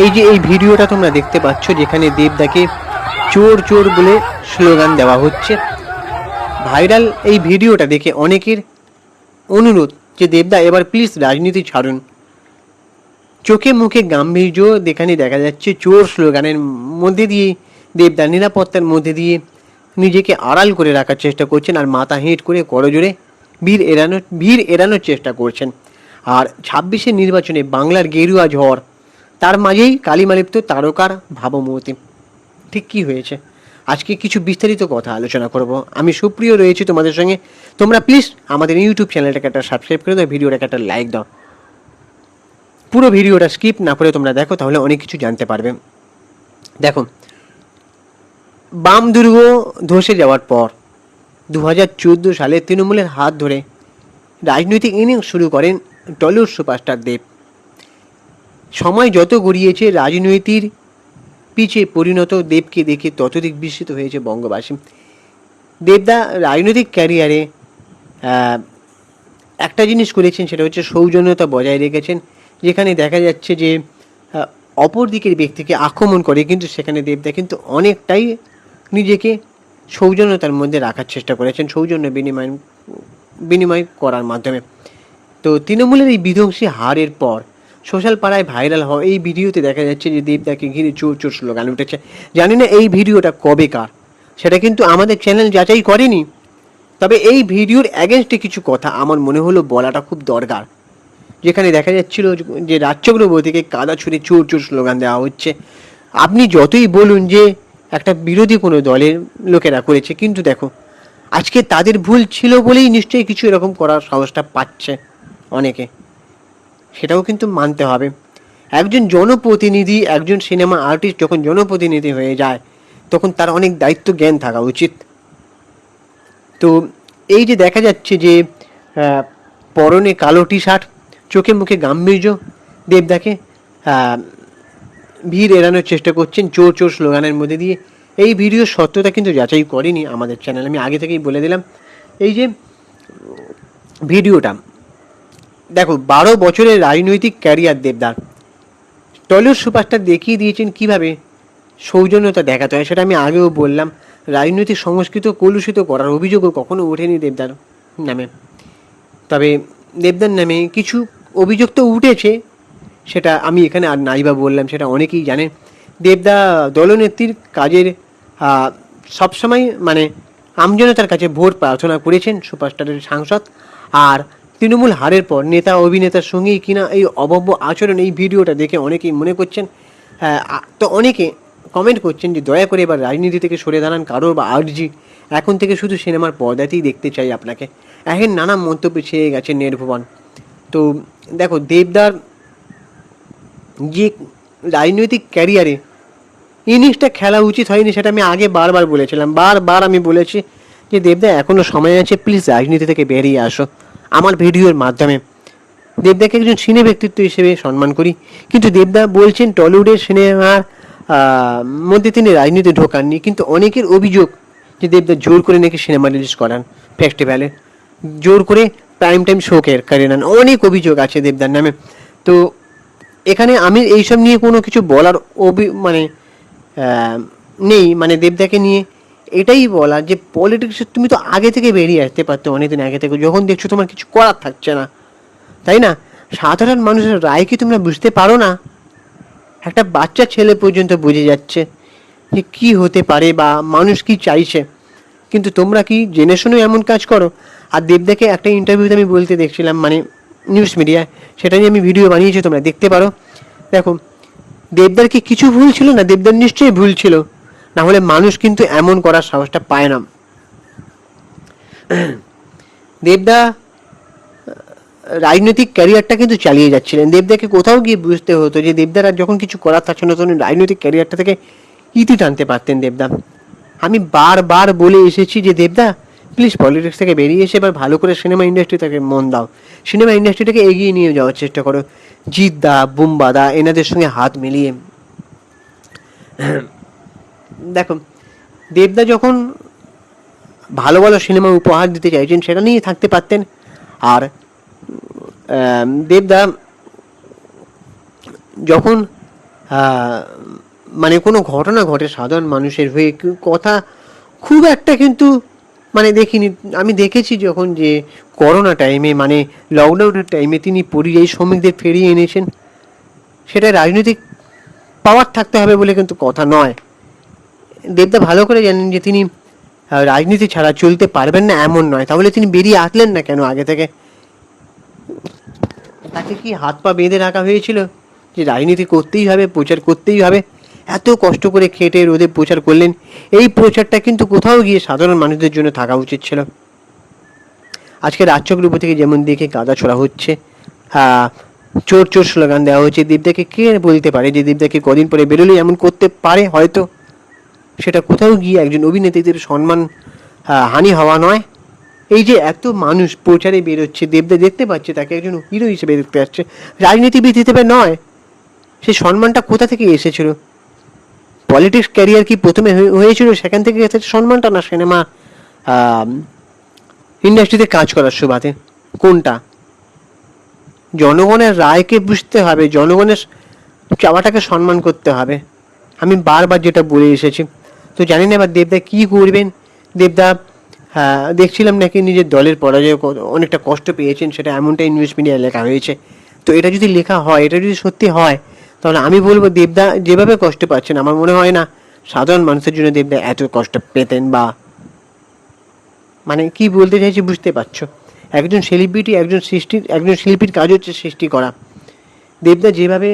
এই যে এই ভিডিওটা তোমরা দেখতে পাচ্ছ, যেখানে দেবদাকে চোর চোর বলে স্লোগান দেওয়া হচ্ছে, ভাইরাল এই ভিডিওটা দেখে অনেকের অনুরোধ যে দেবদা এবার প্লিজ রাজনীতি ছাড়ুন। চোখে মুখে গাম্ভীর্য যেখানে দেখা যাচ্ছে, চোর স্লোগানের মধ্যে দিয়ে দেবদা নিরাপত্তার মধ্যে দিয়ে নিজেকে আড়াল করে রাখার চেষ্টা করছেন, আর মাথা হেঁট করে করজোরে ভিড় এড়ানোর চেষ্টা করছেন। আর 26-এর নির্বাচনে বাংলার গেরুয়া ঝড়, তার মাঝেই কালিমালিপ্ত তারকার ভাবমূর্তি। ঠিক কী হয়েছে আজকে কিছু বিস্তারিত কথা আলোচনা করব। আমি সুপ্রিয় রয়েছি তোমাদের সঙ্গে। তোমরা প্লিজ আমাদের ইউটিউব চ্যানেলটাকে একটা সাবস্ক্রাইব করে দাও, ভিডিওটাকে একটা লাইক দাও। পুরো ভিডিওটা স্কিপ না করে তোমরা দেখো, তাহলে অনেক কিছু জানতে পারবে। দেখো, বাম দুর্গ ধসে যাওয়ার পর 2014 সালে তৃণমূলের হাত ধরে রাজনৈতিক ইনিংস শুরু করেন টলিউড সুপারস্টার দেব। সময় যত গড়িয়েছে রাজনীতির পিছে পরিণত দেবকে দেখে ততোধিক বিস্মিত হয়েছে বঙ্গবাসী। দেবদা রাজনৈতিক ক্যারিয়ারে একটা জিনিস করেছেন, সেটা হচ্ছে সৌজন্যতা বজায় রেখেছেন। যেখানে দেখা যাচ্ছে যে অপর দিকের ব্যক্তিকে আক্রমণ করে, কিন্তু সেখানে দেবদা কিন্তু অনেকটাই নিজেকে সৌজন্যতার মধ্যে রাখার চেষ্টা করেছেন, সৌজন্য বিনিময় করার মাধ্যমে। তো তৃণমূলের এই বিধ্বংসী হারের পর সোশ্যাল পাড়ায় ভাইরাল হওয়া এই ভিডিওতে দেখা যাচ্ছে যে দেবদাকে ঘিরে চোর চোর স্লোগান উঠেছে। জানি না এই ভিডিওটা কবেকার, সেটা কিন্তু আমাদের চ্যানেল যাচাই করেনি। তবে এই ভিডিওর অ্যাগেনস্টে কিছু কথা আমার মনে হলো বলাটা খুব দরকার। যেখানে দেখা যাচ্ছিল যে রাজ চক্রবর্তীকে কাদা ছুঁড়ে চোর চোর স্লোগান দেওয়া হচ্ছে। আপনি যতই বলুন যে একটা বিরোধী কোনো দলের লোকেরা করেছে, কিন্তু দেখো আজকে তাদের ভুল ছিল বলেই নিশ্চয়ই কিছু এরকম করার সাহসটা পাচ্ছে অনেকে, সেটাও কিন্তু মানতে হবে। একজন জনপ্রতিনিধি, একজন সিনেমা আর্টিস্ট যখন জনপ্রতিনিধি হয়ে যায়, তখন তার অনেক দায়িত্ব জ্ঞান থাকা উচিত। তো এই যে দেখা যাচ্ছে যে পরনে কালো টি শার্ট, চোখে মুখে গাম্ভীর্য, দেবদাকে ভিড় এড়ানোর চেষ্টা করছেন চোর চোর স্লোগানের মধ্যে দিয়ে। এই ভিডিওর সত্যতা কিন্তু যাচাই করেনি আমাদের চ্যানেল, আমি আগে থেকেই বলে দিলাম। এই যে ভিডিওটা দেখো, 12 বছরের রাজনৈতিক ক্যারিয়ার দেবদার, টলিউড সুপারস্টার দেখিয়ে দিয়েছেন কীভাবে সৌজন্যতা দেখাতে হয়। সেটা আমি আগেও বললাম। রাজনৈতিক সংস্কৃতি কলুষিত করার অভিযোগও কখনো ওঠেনি দেবদার নামে। তবে দেবদার নামে কিছু অভিযোগ তো উঠেছে, সেটা আমি এখানে আর নাইবা বললাম, সেটা অনেকেই জানেন। দেবদা দলনেত্রীর কাজের সবসময় মানে আমজনতার কাছে ভোট প্রার্থনা করেছেন, সুপারস্টারের সাংসদ। আর তৃণমূল হারের পর নেতা অভিনেতার সঙ্গেই কিনা এই অভব্য আচরণ, এই ভিডিওটা দেখে অনেকেই মনে করছেন, তো অনেকে কমেন্ট করছেন যে দয়া করে এবার রাজনীতি থেকে সরে দাঁড়ান, কারোর বা আর্জি এখন থেকে শুধু সিনেমার পর্দাতেই দেখতে চাই আপনাকে। এখন নানা মন্তব্যে ছেয়ে গেছে নেটভুবন। তো দেখো, দেবদার যে রাজনৈতিক ক্যারিয়ারে ইনিংসটা খেলা উচিত হয়নি, সেটা আমি আগে বারবার বলেছিলাম। বারবার আমি বলেছি যে দেবদা এখনও সময় আছে, প্লিজ রাজনীতি থেকে বেরিয়ে আসো। আমার ভিডিওর মাধ্যমে দেবদাকে একজন সিনে ব্যক্তিত্ব হিসেবে সম্মান করি, কিন্তু দেবদা বলছেন টলিউডের সিনেমার মধ্যে তিনি রাজনীতি ঢোকাননি। কিন্তু অনেকের অভিযোগ যে দেবদা জোর করে নাকি সিনেমা রিলিজ করান, ফেস্টিভ্যালে জোর করে প্রাইম টাইম শোকে করে নেন, অনেক অভিযোগ আছে দেবদার নামে। তো এখানে আমি এইসব নিয়ে কোনো কিছু বলার মানে নেই, মানে দেবদাকে নিয়ে এটাই বলা যে পলিটিক্সে তুমি তো আগে থেকে বেরিয়ে আসতে পারতো, অনেকদিন আগে থেকে, যখন দেখছো তোমার কিছু করার থাকছে না, তাই না? সাধারণ মানুষের রায় কি তোমরা বুঝতে পারো না? একটা বাচ্চা ছেলে পর্যন্ত বুঝে যাচ্ছে যে কী হতে পারে বা মানুষ কি চাইছে, কিন্তু তোমরা কি জেনে শুনে এমন কাজ করো? আর দেবদাকে একটা ইন্টারভিউতে আমি বলতে দেখছিলাম, মানে নিউজ মিডিয়ায়, সেটা নিয়ে আমি ভিডিও বানিয়েছি, তোমরা দেখতে পারো। দেখো, দেবদার কি কিছু ভুল ছিল না? দেবদার নিশ্চয়ই ভুল ছিল, না হলে মানুষ কিন্তু এমন করার সাহসটা পায় না। দেবদা রাজনৈতিক ক্যারিয়ারটা কিন্তু চালিয়ে যাচ্ছিলেন। দেবদাকে কোথাও গিয়ে বুঝতে হতো যে দেবদার যখন কিছু করার থাকছে না, তখন রাজনৈতিক ক্যারিয়ারটা থেকে ইতি টানতে পারতেন দেবদা। আমি বারবার বলে এসেছি যে দেবদা প্লিজ পলিটিক্স থেকে বেরিয়ে এসে এবার ভালো করে সিনেমা ইন্ডাস্ট্রিটাকে মন দাও, সিনেমা ইন্ডাস্ট্রিটাকে এগিয়ে নিয়ে যাওয়ার চেষ্টা করো, জিৎদা, বুম্বাদা এনাদের সঙ্গে হাত মিলিয়ে। দেখো, দেবদা যখন ভালো ভালো সিনেমা উপহার দিতে চাইছেন, সেটা নিয়ে থাকতে পারতেন। আর দেবদা যখন মানে কোনো ঘটনা ঘটে সাধারণ মানুষের হয়ে কথা খুব একটা কিন্তু মানে দেখিনি। আমি দেখেছি যখন যে করোনা টাইমে মানে লকডাউনের টাইমে তিনি পরিযায়ী শ্রমিকদের ফিরিয়ে এনেছেন, সেটা রাজনৈতিক পাওয়ার থাকতে হবে বলে কিন্তু কথা নয়। দেবদা ভালো করে জানেন যে তিনি রাজনীতি ছাড়া চলতে পারবেন না এমন নয়, তাহলে তিনি বেরিয়ে আসলেন না কেন আগে থেকে? তাকে কি হাত পা বেঁধে রাখা হয়েছিল যে রাজনীতি করতেই হবে, প্রচার করতেই হবে? এত কষ্ট করে খেটে রোদে প্রচার করলেন, এই প্রচারটা কিন্তু কোথাও গিয়ে সাধারণ মানুষদের জন্য থাকা উচিত ছিল। আজকে রাজচক্রের উপর থেকে যেমন দেখে গাঁদা ছোড়া হচ্ছে, চোর চোর স্লোগান দেওয়া হচ্ছে, দেবদাকে কে বলতে পারে যে দেবদাকে কদিন পরে বেরোলে এমন করতে পারে? হয়তো সেটা কোথাও গিয়ে একজন অভিনেত্রীদের সম্মান হানি হওয়া নয়? এই যে এত মানুষ প্রচারে বেরোচ্ছে, দেবদা দেখতে পাচ্ছে তাকে একজন হিরো হিসেবে দেখতে পাচ্ছে, রাজনীতিবিদ হিসেবে নয়। সেই সম্মানটা কোথা থেকে এসেছিল? পলিটিক্স ক্যারিয়ার কি প্রথমে হয়েছিল সেখান থেকে এসেছে সম্মানটা, না সিনেমা ইন্ডাস্ট্রিতে কাজ করার সুবাদে? কোনটা? জনগণের রায়কে বুঝতে হবে, জনগণের চাওয়াটাকে সম্মান করতে হবে। আমি বারবার যেটা বলে এসেছি। তো জানি না এবার দেবদা কী করবেন। দেবদা দেখছিলাম নাকি নিজের দলের পরাজয় অনেকটা কষ্ট পেয়েছেন, সেটা এমনটা নিউজ মিডিয়ায় লেখা হয়েছে। তো এটা যদি লেখা হয়, এটা যদি সত্যি হয়, তাহলে আমি বলবো দেবদা যেভাবে কষ্ট পাচ্ছেন, আমার মনে হয় না সাধারণ মানুষের জন্য দেবদা এত কষ্ট পেতেন। বা মানে কি বলতে চাইছি বুঝতে পারছো? একজন সেলিব্রিটি, একজন শিল্পীর কাজ হচ্ছে সৃষ্টি করা। দেবদা যেভাবে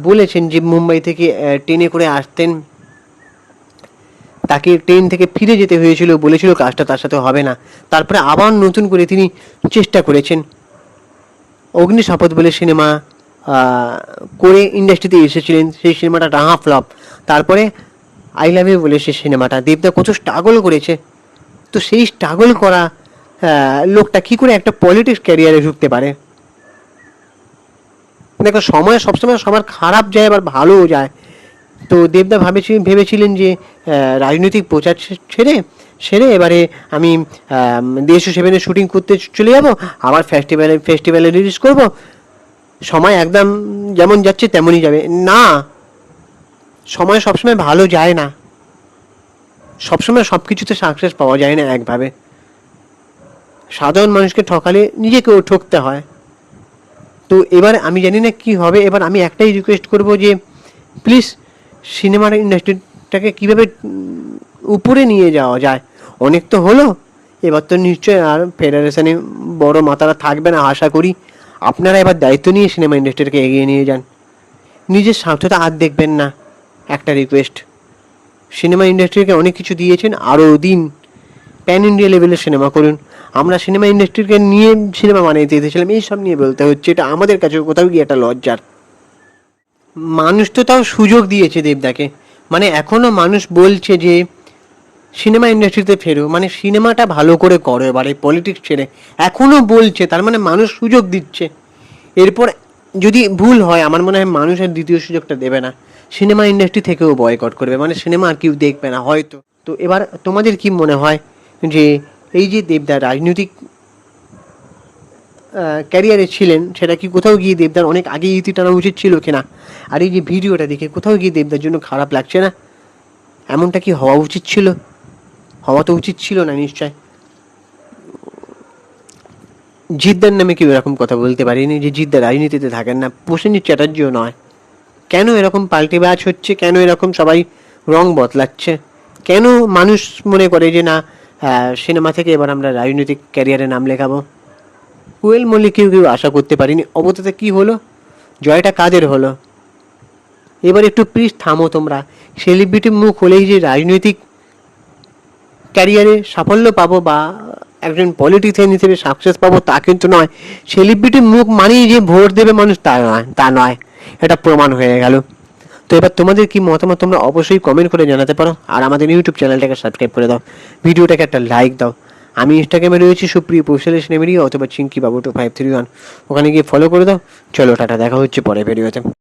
বলেছেন যে মুম্বাই থেকে ট্রেনে করে আসতেন, তাকে ট্রেন থেকে ফিরে যেতে হয়েছিল, বলেছিল কাজটা তার সাথে হবে না, তারপরে আবার নতুন করে তিনি চেষ্টা করেছেন। অগ্নি শপথ বলে সিনেমা করে ইন্ডাস্ট্রিতে এসেছিলেন, সেই সিনেমাটা ডাঙা ফ্লপ। তারপরে আই লাভ ইউ বলে সেই সিনেমাটা, দেবদা কত স্ট্রাগল করেছে। তো সেই স্ট্রাগল করা লোকটা কী করে একটা পলিটিক্স ক্যারিয়ারে ঢুকতে পারে? দেখো, সময় সবসময় সবার খারাপ যায় আবার ভালোও যায়। তো দেবদা ভেবেছিলেন যে রাজনৈতিক প্রচার সেরে এবারে আমি দেশ সেভেনে শুটিং করতে চলে যাব, আবার ফেস্টিভ্যালে রিলিজ করব, সময় একদম যেমন যাচ্ছে তেমনই যাবে। না, সময় সবসময় ভালো যায় না, সবসময় সব কিছুতে সাকসেস পাওয়া যায় না একভাবে। সাধারণ মানুষকে ঠকালে নিজেকেও ঠকতে হয়। তো এবার আমি জানি না কি হবে। এবার আমি একটাই রিকোয়েস্ট করব যে প্লিজ সিনেমার ইন্ডাস্ট্রিটাকে কীভাবে উপরে নিয়ে যাওয়া যায়। অনেক তো হলো, এবার তো নিশ্চয়ই আর ফেডারেশনে বড় মাতারা থাকবে না আশা করি। আপনারা এবার দায়িত্ব নিয়ে সিনেমা ইন্ডাস্ট্রিটাকে এগিয়ে নিয়ে যান, নিজের স্বার্থটা আর দেখবেন না। একটা রিকোয়েস্ট, সিনেমা ইন্ডাস্ট্রিকে অনেক কিছু দিয়েছেন, আরও দিন, প্যান ইন্ডিয়া লেভেলের সিনেমা করুন। আমরা সিনেমা ইন্ডাস্ট্রিকে নিয়ে সিনেমা বানাইতে দিয়েছিলাম, এইসব নিয়ে বলতে হচ্ছে, এটা আমাদের কাছে কোথাও গিয়ে একটা লজ্জার। মানুষ তো তাও সুযোগ দিয়েছে দেবদাকে, মানে এখনও মানুষ বলছে যে সিনেমা ইন্ডাস্ট্রিতে ফেরো, মানে সিনেমাটা ভালো করে করো এবারে পলিটিক্স ছেড়ে, এখনও বলছে। তার মানে মানুষ সুযোগ দিচ্ছে। এরপর যদি ভুল হয়, আমার মনে হয় মানুষ আর দ্বিতীয় সুযোগটা দেবে না, সিনেমা ইন্ডাস্ট্রি থেকেও বয়কট করবে, মানে সিনেমা আর কেউ দেখবে না হয়তো। তো এবার তোমাদের কি মনে হয় যে এই যে দেবদা রাজনৈতিক ক্যারিয়ারে ছিলেন, সেটা কি কোথাও গিয়ে দেবদার অনেক আগে ইতি টানা উচিত ছিল কিনা? আর এই যে ভিডিওটা দেখে কোথাও গিয়ে দেবদার জন্য খারাপ লাগছে না? এমনটা কি হওয়া উচিত ছিল? হওয়া তো উচিত ছিল না নিশ্চয়। জিদ্দার নামে কেউ এরকম কথা বলতে পারিনি যে জিদ্দা রাজনীতিতে থাকেন না, প্রসেনজিৎ চ্যাটার্জিও নয়। কেন এরকম পাল্টে বাজ হচ্ছে? কেন এরকম সবাই রং বদলাচ্ছে? কেন মানুষ মনে করে যে না, সিনেমা থেকে এবার আমরা রাজনৈতিক ক্যারিয়ারে নাম লেখাবো? কোয়েল মল্লিককেও কেউ আশা করতে পারিনি। অবশেষে কী হলো? জয়টা কাদের হলো? এবার একটু প্লিজ থামো তোমরা। সেলিব্রিটি মুখ হলেই যে রাজনৈতিক ক্যারিয়ারে সাফল্য পাবো বা একজন পলিটিশিয়ান হিসেবে সাকসেস পাবো তা কিন্তু নয়। সেলিব্রিটি মুখ মানেই যে ভোট দেবে মানুষ তা নয়, এটা প্রমাণ হয়ে গেল। তো এবার তোমাদের কি মতামত তোমরা অবশ্যই কমেন্ট করে জানাতে পারো। আর আমাদের ইউটিউব চ্যানেলটাকে সাবস্ক্রাইব করে দাও, ভিডিওটাকে একটা লাইক দাও। আমি ইনস্টাগ্রামে রয়েছি সুপ্রিয় পৌশালী সিনেমেরি অথবা চিঙ্কি বাবু 2531, ওখানে গিয়ে ফলো করে দাও। চলো টাটা, দেখা হচ্ছে পরে ভিডিওতে।